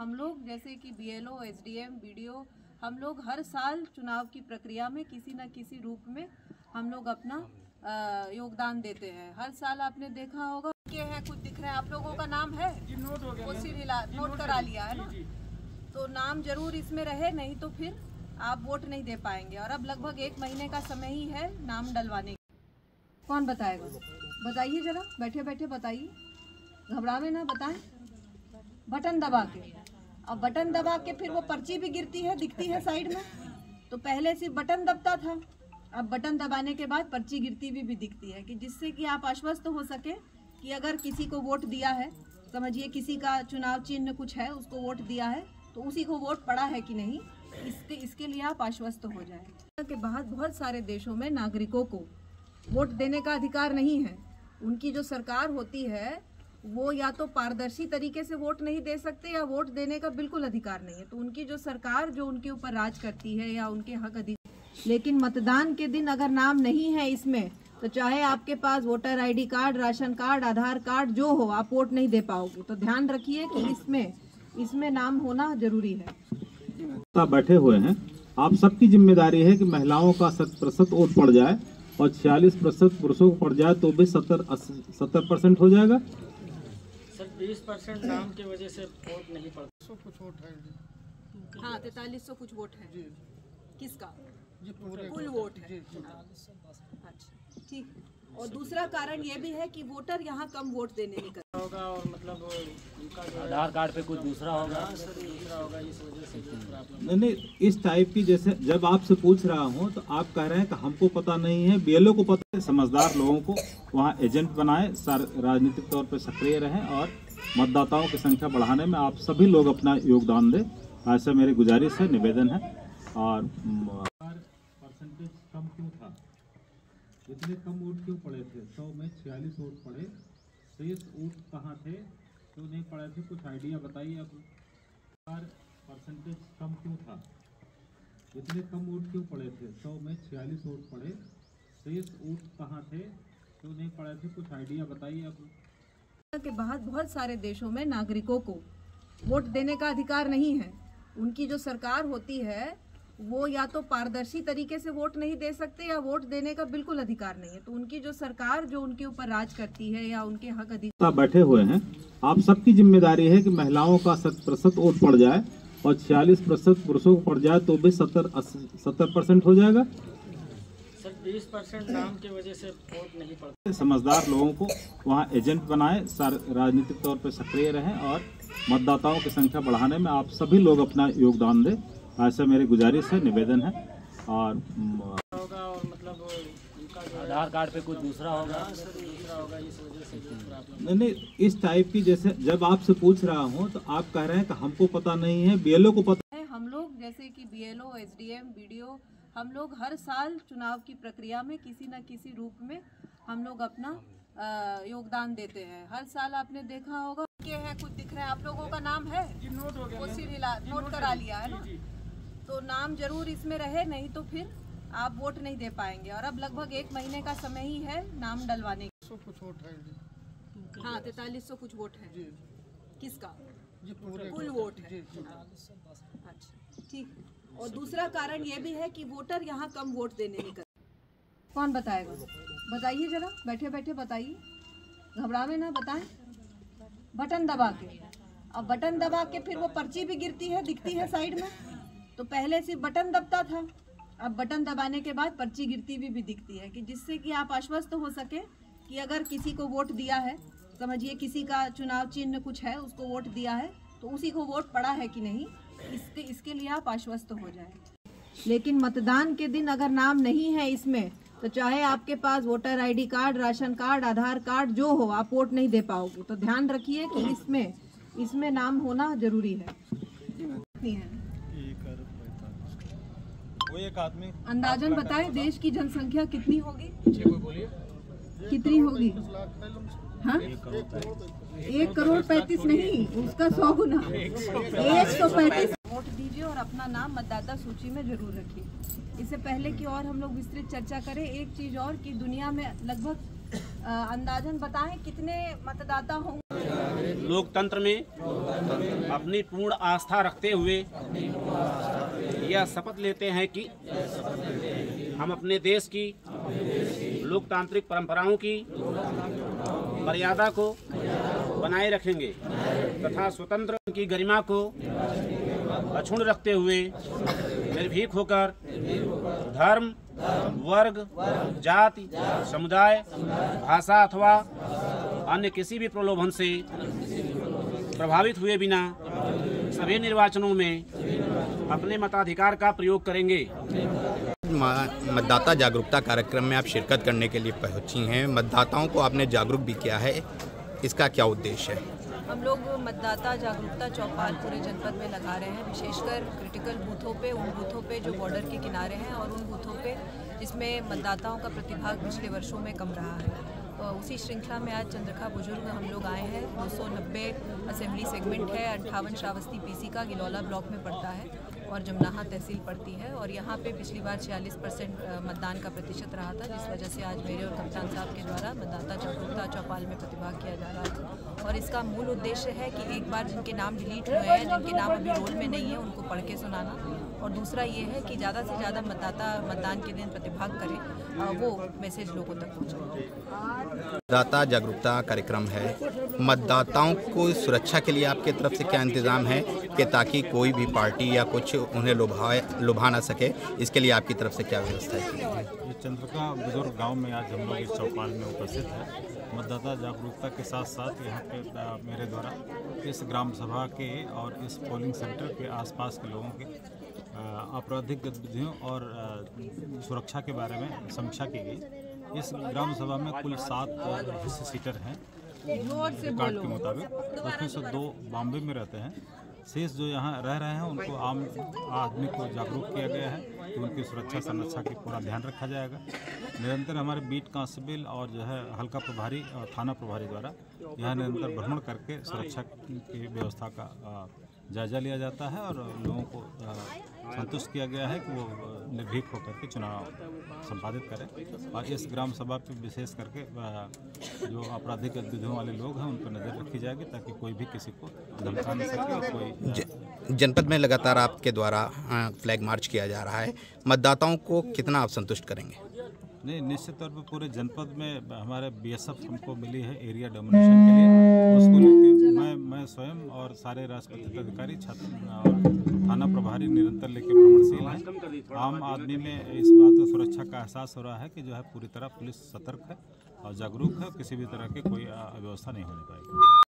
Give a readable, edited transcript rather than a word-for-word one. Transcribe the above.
हम लोग जैसे कि BLO, SDM, BDO, हम लोग हर साल चुनाव की प्रक्रिया में किसी न किसी रूप में हम लोग अपना योगदान देते हैं। हर साल आपने देखा होगा के है कुछ दिख रहा है, आप लोगों का नाम है नोट हो गया, वो नोट करा लिया है ना, तो नाम जरूर इसमें रहे, नहीं तो फिर आप वोट नहीं दे पाएंगे। और अब लगभग 1 महीने का समय ही है नाम डलवाने का। कौन बताएगा? बताइए जरा, बैठे बैठे बताइए, घबरावे ना, बताएं। बटन दबा के, अब बटन दबा के फिर वो पर्ची भी गिरती है, दिखती है साइड में। तो पहले सिर्फ बटन दबता था, अब बटन दबाने के बाद पर्ची गिरती भी दिखती है, कि जिससे कि आप आश्वस्त हो सके कि अगर किसी को वोट दिया है, समझिए किसी का चुनाव चिन्ह कुछ है, उसको वोट दिया है, तो उसी को वोट पड़ा है कि नहीं, इसके लिए आप आश्वस्त हो जाएं। के बाद बहुत सारे देशों में नागरिकों को वोट देने का अधिकार नहीं है। उनकी जो सरकार होती है वो या तो पारदर्शी तरीके से वोट नहीं दे सकते या वोट देने का बिल्कुल अधिकार नहीं है। तो उनकी जो सरकार जो उनके ऊपर राज करती है या उनके हक अधिकार, लेकिन मतदान के दिन अगर नाम नहीं है इसमें, तो चाहे आपके पास voter ID card, ration card, Aadhaar card जो हो, आप वोट नहीं दे पाओगे। तो ध्यान रखिए कि इसमें नाम होना जरूरी है। बैठे हुए हैं, आप सबकी जिम्मेदारी है कि महिलाओं का 100% वोट पड़ जाए और 46% पुरुषों को पड़ जाए, तो भी 70% हो जाएगा। सर 20% नाम की वजह से वोट नहीं पड़ता। कुछ वोट है, हाँ 4300 कुछ वोट है। किसका? कुल वोट है। अच्छा ठीक। और दूसरा कारण ये भी है कि वोटर यहाँ कम वोट देने निकलता होगा, और मतलब उनका आधार कार्ड पे कुछ दूसरा होगा, इस वजह से नहीं, इस टाइप की, जैसे जब आपसे पूछ रहा हूँ तो आप कह रहे हैं कि हमको पता नहीं है, BLO को पता है। समझदार लोगों को वहाँ एजेंट बनाए, राजनीतिक तौर पर सक्रिय रहें और मतदाताओं की संख्या बढ़ाने में आप सभी लोग अपना योगदान दें, ऐसा मेरी गुजारिश है, निवेदन है। और परसेंटेज कम क्यों था, इतने कम वोट क्यों पड़े थे? 100 में 46 वोट पड़े, शेष वोट कहाँ थे, क्यों नहीं पड़े थे? कुछ आइडिया बताइए आप। परसेंटेज कम क्यों था, इतने कम वोट क्यों पड़े थे? 100 में 46 वोट पड़े, शेष वोट कहाँ थे, क्यों नहीं पड़े थे? कुछ आइडिया बताइए आप। के बाद बहुत सारे देशों में नागरिकों को वोट देने का अधिकार नहीं है। उनकी जो सरकार होती है वो या तो पारदर्शी तरीके से वोट नहीं दे सकते या वोट देने का बिल्कुल अधिकार नहीं है। तो उनकी जो सरकार जो उनके ऊपर राज करती है या उनके हक अधिकार। बैठे हुए हैं, आप सबकी जिम्मेदारी है कि महिलाओं का 100% वोट पड़ जाए और 46% पुरुषों को पड़ जाए, तो भी 70% हो जाएगा। सर 20% नाम की वजह से वोट नहीं पड़ता। समझदार लोगों को वहाँ एजेंट बनाए, राजनीतिक तौर पर सक्रिय रहें और मतदाताओं की संख्या बढ़ाने में आप सभी लोग अपना योगदान दें, ऐसा मेरी गुजारिश है, निवेदन है। और होगा, और मतलब उनका आधार कार्ड पे कुछ दूसरा होगा, इस वजह से नहीं, इस टाइप की, जैसे जब आपसे पूछ रहा हूँ तो आप कह रहे हैं कि हमको पता नहीं है, BLO को पता है। हम लोग जैसे कि BLO, SDM, BDO, हम लोग हर साल चुनाव की प्रक्रिया में किसी न किसी रूप में हम लोग अपना योगदान देते हैं। हर साल आपने देखा होगा के है कुछ दिख रहा है, आप लोगों का नाम है नोट हो गया, वो नोट करा लिया है ना, तो नाम जरूर इसमें रहे, नहीं तो फिर आप वोट नहीं दे पाएंगे। और अब लगभग 1 महीने का समय ही है नाम डलवाने का। कुछ वोट है, हाँ 4300 कुछ वोट है। किसका? कुल वोट है। अच्छा ठीक। और दूसरा कारण ये भी है कि वोटर यहाँ कम वोट देने निकलता। कौन बताएगा? बताइए जरा, बैठे बैठे बताइए, घबरावे ना, बताएं। बटन दबा के, अब बटन दबा के फिर वो पर्ची भी गिरती है, दिखती है साइड में। तो पहले सिर्फ बटन दबता था, अब बटन दबाने के बाद पर्ची गिरती भी दिखती है, कि जिससे कि आप आश्वस्त हो सके कि अगर किसी को वोट दिया है, समझिए किसी का चुनाव चिन्ह कुछ है, उसको वोट दिया है, तो उसी को वोट पड़ा है कि नहीं, इसके लिए आप आश्वस्त हो जाएं। लेकिन मतदान के दिन अगर नाम नहीं है इसमें, तो चाहे आपके पास voter ID card, ration card, Aadhaar card जो हो, आप वोट नहीं दे पाओगे। तो ध्यान रखिए कि इसमें नाम होना जरूरी है। वो एक आदमी अंदाजन बताएं देश की जनसंख्या कितनी होगी? कितनी होगी? हाँ 1,35,00,000 नहीं, उसका 100 गुना 135। वोट दीजिए और अपना नाम मतदाता सूची में जरूर रखिए। इससे पहले कि और हम लोग विस्तृत चर्चा करें, एक चीज और कि दुनिया में लगभग अंदाजन बताएं कितने मतदाता होंगे। लोकतंत्र में अपनी पूर्ण आस्था रखते हुए यह शपथ लेते हैं कि हम अपने देश की लोकतांत्रिक परंपराओं की मर्यादा को बनाए रखेंगे तथा स्वतंत्र की गरिमा को अक्षुण्ण रखते हुए निर्भीक होकर धर्म, वर्ग, जाति, समुदाय, भाषा अथवा अन्य किसी भी प्रलोभन से प्रभावित हुए बिना सभी निर्वाचनों में अपने मताधिकार का प्रयोग करेंगे। मतदाता जागरूकता कार्यक्रम में आप शिरकत करने के लिए पहुंची हैं। मतदाताओं को आपने जागरूक भी किया है, इसका क्या उद्देश्य है? हम लोग मतदाता जागरूकता चौपाल पूरे जनपद में लगा रहे हैं, विशेषकर क्रिटिकल बूथों पे, उन बूथों पे जो बॉर्डर के किनारे हैं और उन बूथों पे जिसमें मतदाताओं का प्रतिभाग पिछले वर्षों में कम रहा है। तो उसी श्रृंखला में आज चंद्रखा बुजुर्ग हम लोग आए हैं। 290 असेंबली सेगमेंट है, 58 श्रावस्ती पीसी का गिलौला ब्लॉक में पड़ता है और जमनाहा तहसील पड़ती है। और यहाँ पे पिछली बार 46% मतदान का प्रतिशत रहा था, जिस वजह से आज मेरे और कप्तान साहब के द्वारा मतदाता जागरूकता चौपाल में प्रतिभाग किया जा रहा था। और इसका मूल उद्देश्य है कि एक बार जिनके नाम डिलीट हुए हैं, जिनके नाम अभी रोल में नहीं है, उनको पढ़ के सुनाना। और दूसरा ये है कि ज़्यादा से ज़्यादा मतदाता मतदान के दिन प्रतिभाग करें, वो मैसेज लोगों तक पहुँचे। मतदाता जागरूकता कार्यक्रम है, मतदाताओं को सुरक्षा के लिए आपके तरफ से क्या इंतजाम है कि ताकि कोई भी पार्टी या कुछ उन्हें लुभा ना सके, इसके लिए आपकी तरफ से क्या व्यवस्था है? ये चंद्रका बुजुर्ग गांव में आज हम लोग इस चौपाल में उपस्थित है। मतदाता जागरूकता के साथ साथ यहाँ पे मेरे द्वारा इस ग्राम सभा के और इस पोलिंग सेंटर के आसपास के लोगों के आपराधिक गतिविधियों और सुरक्षा के बारे में समीक्षा की गई। इस ग्राम सभा में कुल 7 हिस्से सीटर हैं रिकॉर्ड के मुताबिक, उसमें से 2 बॉम्बे में रहते हैं। शेष जो यहाँ रह रहे हैं उनको आम आदमी को जागरूक किया गया है कि उनकी सुरक्षा संरक्षा की पूरा ध्यान रखा जाएगा। निरंतर हमारे बीट कांस्टेबल और जो है हल्का प्रभारी और थाना प्रभारी द्वारा यहाँ निरंतर भ्रमण करके सुरक्षा की व्यवस्था का जायजा लिया जाता है और लोगों को संतुष्ट किया गया है कि वो निर्भीक होकर के चुनाव संपादित करें। और इस ग्राम सभा पे विशेष करके जो आपराधिक गतिविधियों वाले लोग हैं उन पर नज़र रखी जाएगी ताकि कोई भी किसी को धमका नहीं सके। कोई जनपद में लगातार आपके द्वारा फ्लैग मार्च किया जा रहा है, मतदाताओं को कितना आप संतुष्ट करेंगे? नहीं, निश्चित तौर पर पूरे जनपद में हमारे BSF हमको मिली है एरिया डोमिनेशन के लिए। उसको लेकर मैं स्वयं और सारे राजपत्रित अधिकारी, छात्र और थाना प्रभारी निरंतर लेकर भ्रमणशील हैं। आम आदमी में इस बात की सुरक्षा का एहसास हो रहा है कि जो है पूरी तरह पुलिस सतर्क है और जागरूक है, किसी भी तरह की कोई अव्यवस्था नहीं होने पाएगी।